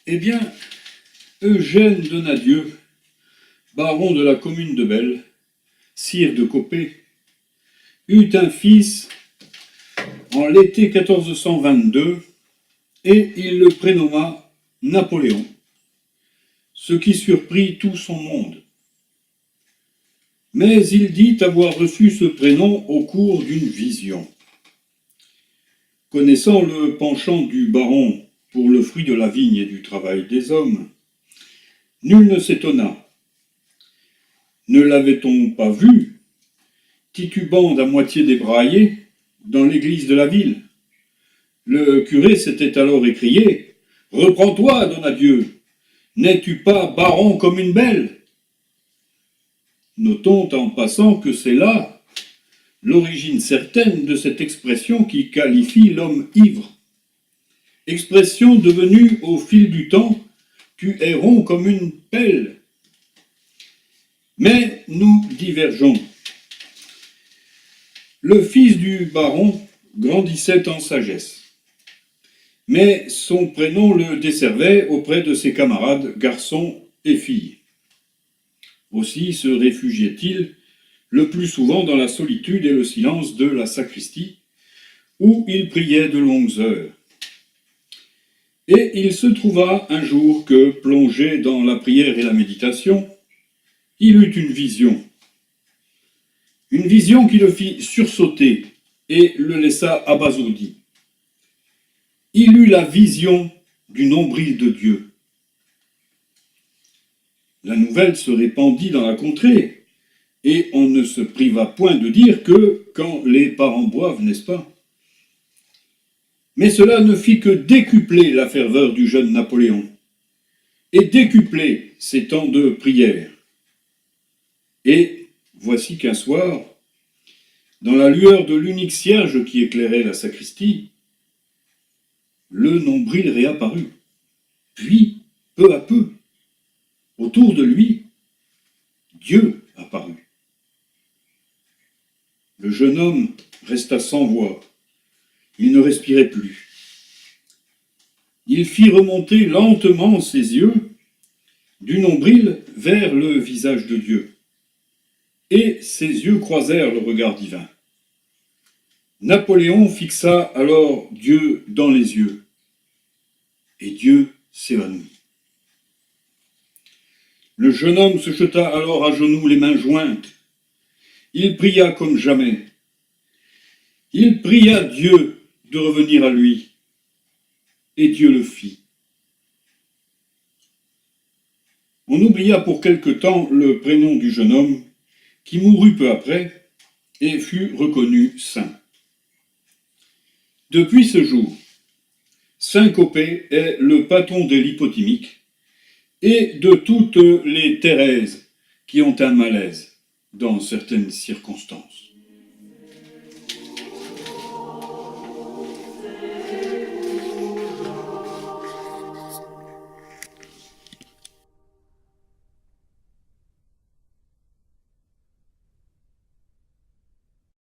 Eh bien, Eugène Donadieu, baron de la commune de Belle, sire de Copé, eut un fils en l'été 1422 et il le prénomma Napoléon, ce qui surprit tout son monde. Mais il dit avoir reçu ce prénom au cours d'une vision. Connaissant le penchant du baron pour le fruit de la vigne et du travail des hommes, nul ne s'étonna. Ne l'avait-on pas vu, titubant d'à moitié débraillé, dans l'église de la ville? Le curé s'était alors écrié: « Reprends-toi, Donadieu, n'es-tu pas baron comme une belle ?» Notons en passant que c'est là l'origine certaine de cette expression qui qualifie l'homme ivre. Expression devenue au fil du temps « tu es rond comme une pelle ». Mais nous divergeons. Le fils du baron grandissait en sagesse, mais son prénom le desservait auprès de ses camarades, garçons et filles. Aussi se réfugiait-il le plus souvent dans la solitude et le silence de la sacristie, où il priait de longues heures. Et il se trouva un jour que, plongé dans la prière et la méditation, il eut une vision qui le fit sursauter et le laissa abasourdi. Il eut la vision du nombril de Dieu. La nouvelle se répandit dans la contrée, et on ne se priva point de dire que quand les parents boivent, n'est-ce pas? Mais cela ne fit que décupler la ferveur du jeune Napoléon, et décupler ses temps de prière. Et voici qu'un soir, dans la lueur de l'unique cierge qui éclairait la sacristie, le nombril réapparut. Puis, peu à peu, autour de lui, Dieu apparut. Le jeune homme resta sans voix. Il ne respirait plus. Il fit remonter lentement ses yeux du nombril vers le visage de Dieu. Et ses yeux croisèrent le regard divin. Napoléon fixa alors Dieu dans les yeux. Et Dieu s'évanouit. Le jeune homme se jeta alors à genoux, les mains jointes. Il pria comme jamais. Il pria Dieu de revenir à lui. Et Dieu le fit. On oublia pour quelque temps le prénom du jeune homme, qui mourut peu après et fut reconnu saint. Depuis ce jour, saint Copé est le patron des lipothymiques et de toutes les Thérèses qui ont un malaise dans certaines circonstances.